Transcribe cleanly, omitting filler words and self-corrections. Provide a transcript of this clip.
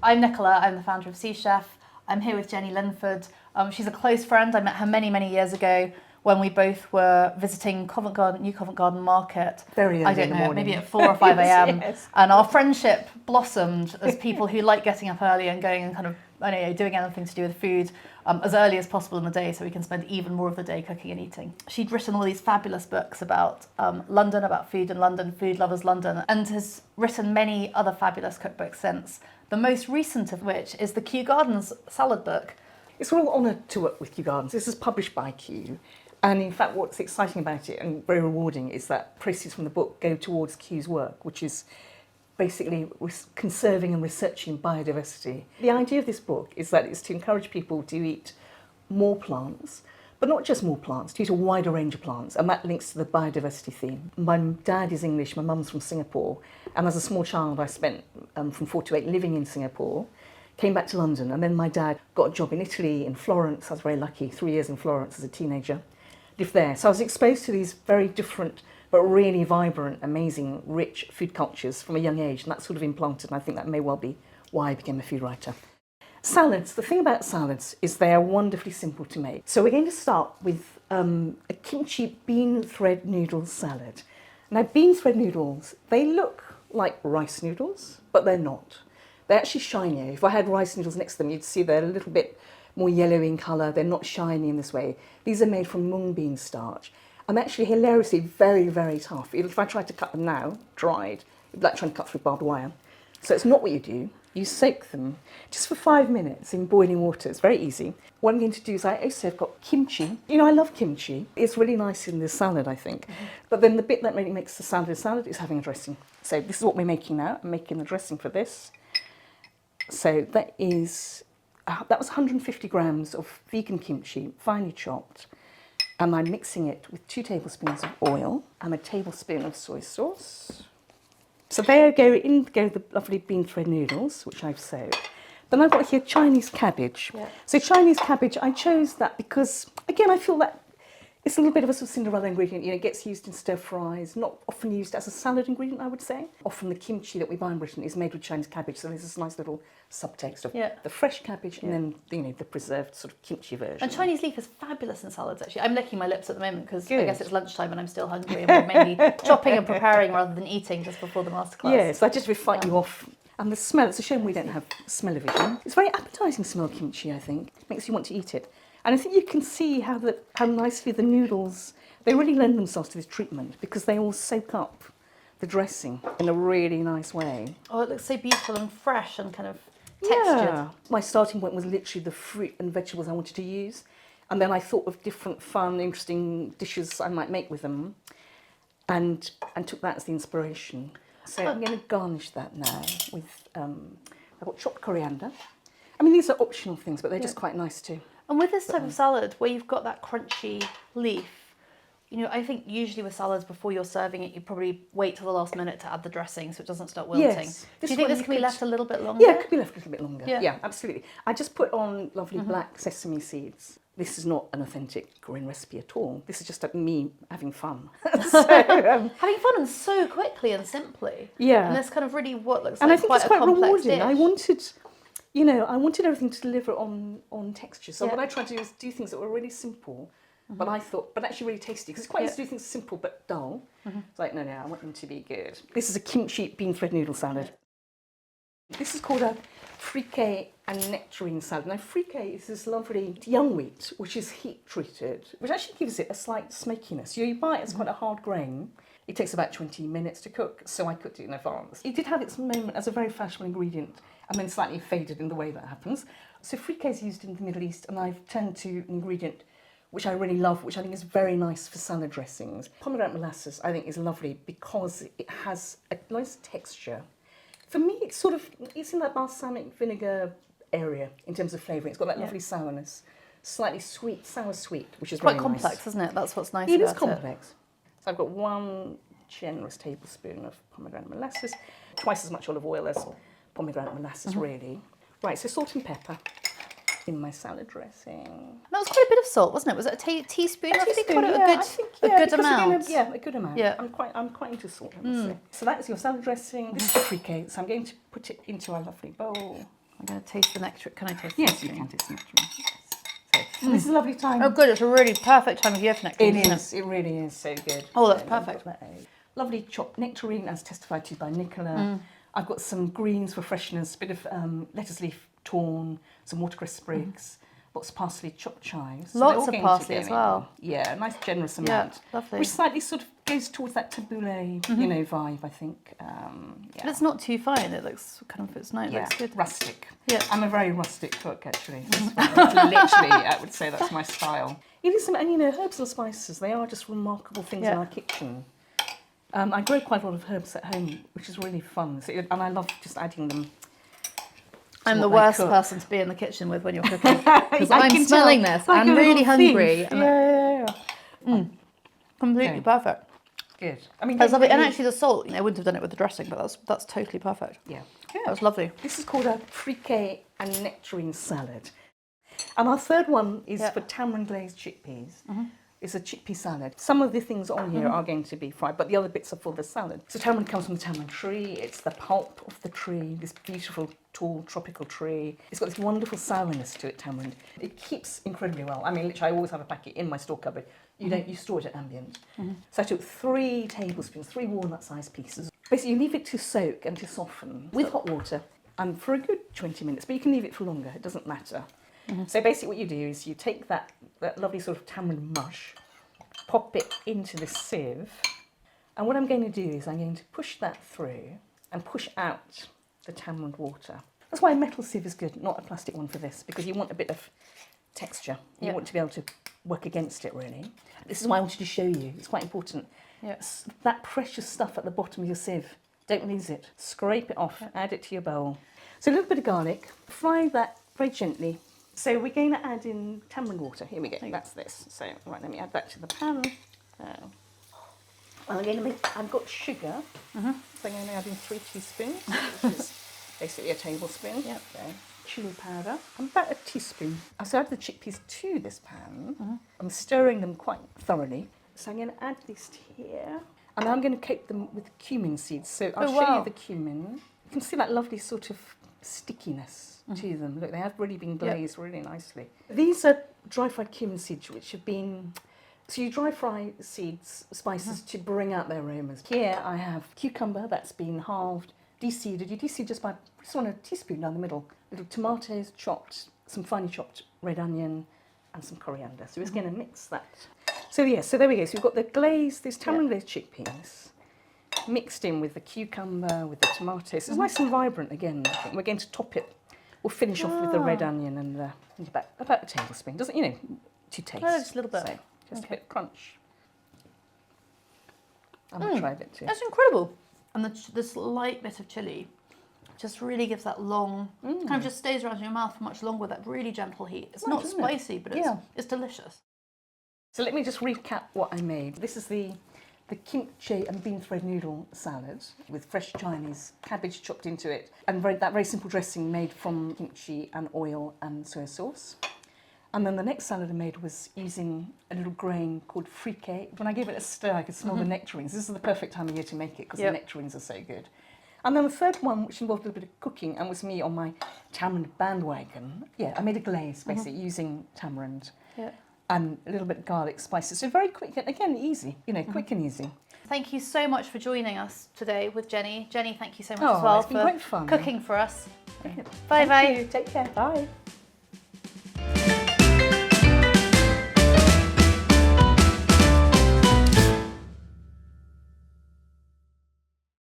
I'm Nicola, I'm the founder of Sous Chef. I'm here with Jenny Linford. She's a close friend. I met her many, many years ago when we both were visiting New Covent Garden Market. Very early I don't in the know, morning. maybe at 4 or 5 a.m. Yes. And our friendship blossomed as people who like getting up early and going and kind of, I don't know, doing anything to do with food as early as possible in the day so we can spend even more of the day cooking and eating. She'd written all these fabulous books about London, about food in London, Food Lovers London, and has written many other fabulous cookbooks since, the most recent of which is the Kew Gardens Salad Book. It's a real honour to work with Kew Gardens. This is published by Kew. And in fact, what's exciting about it and very rewarding is that proceeds from the book go towards Kew's work, which is basically conserving and researching biodiversity. The idea of this book is that it's to encourage people to eat more plants, but not just more plants, to eat a wider range of plants, and that links to the biodiversity theme. My dad is English, my mum's from Singapore, and as a small child I spent from 4 to 8 living in Singapore, came back to London, and then my dad got a job in Italy, in Florence. I was very lucky, 3 years in Florence as a teenager, lived there. So I was exposed to these very different but really vibrant, amazing, rich food cultures from a young age, and that sort of implanted, and I think that may well be why I became a food writer. Salads, the thing about salads is they are wonderfully simple to make. So we're going to start with a kimchi bean thread noodle salad. Now bean thread noodles, they look like rice noodles, but they're not. They're actually shinier. If I had rice noodles next to them, you'd see they're a little bit more yellow in colour. They're not shiny in this way. These are made from mung bean starch. And actually hilariously very, very tough. If I tried to cut them now, dried, it'd be like trying to cut through barbed wire. So it's not what you do. You soak them just for 5 minutes in boiling water. It's very easy. What I'm going to do is I also have got kimchi. You know, I love kimchi. It's really nice in the salad, I think. Mm-hmm. But then the bit that really makes the salad a salad is having a dressing. So this is what we're making now. I'm making the dressing for this. So that was 150 grams of vegan kimchi, finely chopped. And I'm mixing it with 2 tablespoons of oil and a tablespoon of soy sauce. So there go the lovely bean thread noodles, which I've soaked. Then I've got here Chinese cabbage. Yeah. So Chinese cabbage, I chose that because, again, I feel that it's a little bit of a sort of Cinderella ingredient. You know, it gets used in stir fries, not often used as a salad ingredient, I would say. Often the kimchi that we buy in Britain is made with Chinese cabbage, so there's this nice little subtext of the fresh cabbage and then, you know, the preserved sort of kimchi version. And Chinese leaf is fabulous in salads, actually. I'm licking my lips at the moment because I guess it's lunchtime and I'm still hungry and we're mainly chopping and preparing rather than eating just before the masterclass. Yes, I just would fight you off. And the smell, it's a shame we don't have smell-o-vision. It's very appetising smell, kimchi, I think. It makes you want to eat it. And I think you can see how nicely the noodles, they really lend themselves to this treatment because they all soak up the dressing in a really nice way. Oh, it looks so beautiful and fresh and kind of textured. Yeah. My starting point was literally the fruit and vegetables I wanted to use. And then I thought of different fun, interesting dishes I might make with them and took that as the inspiration. So I'm going to garnish that now with, I've got chopped coriander. I mean, these are optional things, but they're just quite nice too. And with this type of salad, where you've got that crunchy leaf, you know, I think usually with salads, before you're serving it, you probably wait till the last minute to add the dressing so it doesn't start wilting. Yes. Do you think this can be left a little bit longer? Yeah, it could be left a little bit longer. Yeah, absolutely. I just put on lovely black sesame seeds. This is not an authentic Korean recipe at all. This is just me having fun. So, having fun and so quickly and simply. Yeah. And this kind of really what looks and like I think quite it's a quite complex rewarding. dish. I wanted everything to deliver on texture. So what I tried to do is do things that were really simple, but actually really tasty. Because it's quite easy to do things simple but dull. It's like, no, I want them to be good. This is a kimchi bean thread noodle salad. This is called a freekeh and nectarine salad. Now, freekeh is this lovely young wheat, which is heat treated, which actually gives it a slight smokiness. You buy it as quite a hard grain. It takes about 20 minutes to cook, so I cooked it in advance. It did have its moment as a very fashionable ingredient, and then slightly faded in the way that happens. So freekeh is used in the Middle East, and I've turned to an ingredient which I really love, which I think is very nice for salad dressings. Pomegranate molasses, I think, is lovely because it has a nice texture. For me, it's in that balsamic vinegar area in terms of flavouring. It's got that lovely sourness, slightly sweet, sour-sweet, which is quite really complex, nice. isn't it? That's what's nice It about is complex. So I've got 1 generous tablespoon of pomegranate molasses, twice as much olive oil as pomegranate molasses, really. Right, so salt and pepper in my salad dressing. That was quite a bit of salt, wasn't it? Was it a teaspoon? A teaspoon, a good amount. A good amount. Yeah. I'm quite into salt, I must say. So that's your salad dressing. This is the freekeh, so I'm going to put it into our lovely bowl. I'm going to taste the nectarine. Can I taste the Yes, nectarine? you can taste the nectarine. Yes. So, this is a lovely time. Oh, good. It's a really perfect time of year for nectarine. It isn't is. It really is so good. Oh, that's So, perfect. Lovely chopped nectarine, as testified to by Nicola. I've got some greens for freshness, a bit of lettuce leaf torn, some watercress sprigs, lots of parsley, chopped chives. So Lots of parsley as well. Yeah, a nice generous amount. Lovely. Which slightly sort of goes towards that tabbouleh, vibe, I think. But it's not too fine. It looks kind of, it's nice. It looks good. Rustic. Yeah. I'm a very rustic cook, actually. Literally, I would say that's my style. Even some, and herbs and spices, they are just remarkable things in our kitchen. I grow quite a lot of herbs at home, which is really fun. So, and I love just adding them. I'm the worst person to be in the kitchen with when you're cooking. Because I'm smelling this. Like I'm really hungry. Yeah. Completely perfect. Good. I mean, That's lovely. And actually the salt, I wouldn't have done it with the dressing, but that's totally perfect. Yeah. That was lovely. This is called a freekeh and nectarine salad. And our third one is for tamarind glazed chickpeas. It's a chickpea salad. Some of the things on here are going to be fried, but the other bits are for the salad. So tamarind comes from the tamarind tree. It's the pulp of the tree, this beautiful, tall, tropical tree. It's got this wonderful sourness to it, tamarind. It keeps incredibly well. I mean, literally, I always have a packet in my store cupboard. You store it at ambient. So I took 3 tablespoons, 3 walnut-sized pieces. Basically, you leave it to soak and to soften with hot water, and for a good 20 minutes, but you can leave it for longer. It doesn't matter. So basically what you do is you take that lovely sort of tamarind mush, pop it into the sieve, and what I'm going to do is I'm going to push that through and push out the tamarind water. That's why a metal sieve is good, not a plastic one for this, because you want a bit of texture. You want to be able to work against it, really. This is why I wanted to show you. It's quite important. That precious stuff at the bottom of your sieve, don't lose it. Scrape it off, add it to your bowl. So a little bit of garlic, fry that very gently. So we're going to add in tamarind water. Here we go. That's this. So right, let me add that to the pan. I'm going to make. I've got sugar. So I'm going to add in 3 teaspoons, which is basically a tablespoon. Okay. Chili powder. About a teaspoon. So I add the chickpeas to this pan. I'm stirring them quite thoroughly. So I'm going to add this here, and I'm going to coat them with cumin seeds. So I'll show you the cumin. You can see that lovely sort of stickiness to them. Look, they have really been glazed really nicely. These are dry fried cumin seeds, which have been, so you dry fry seeds, spices to bring out their aromas. Here I have cucumber that's been halved, de-seeded. You de-seed just want a teaspoon down the middle. Little tomatoes chopped, some finely chopped red onion, and some coriander. So we're just going to mix that. So so there we go. So we've got the glazed, these tamarind glazed chickpeas, mixed in with the cucumber, with the tomatoes. It's nice and vibrant again. I think we're going to top it. We'll finish off with the red onion and about a tablespoon. Doesn't to taste. Oh, just a little bit. So just a bit of crunch. I'm gonna try a bit too. That's incredible. And this light bit of chilli just really gives that long, kind of just stays around your mouth for much longer with that really gentle heat. It's not spicy, but it's delicious. So let me just recap what I made. This is the kimchi and bean thread noodle salad with fresh Chinese cabbage chopped into it, and that very simple dressing made from kimchi and oil and soy sauce. And then the next salad I made was using a little grain called freekeh. When I gave it a stir, I could smell the nectarines. This is the perfect time of year to make it because the nectarines are so good. And then the third one, which involved a little bit of cooking and was me on my tamarind bandwagon. I made a glaze basically using tamarind. And a little bit of garlic spices. So very quick, again, easy, quick and easy. Thank you so much for joining us today with Jenny. Jenny, thank you so much as well it's been great fun. Cooking for us. Bye. Bye. Take care. Bye.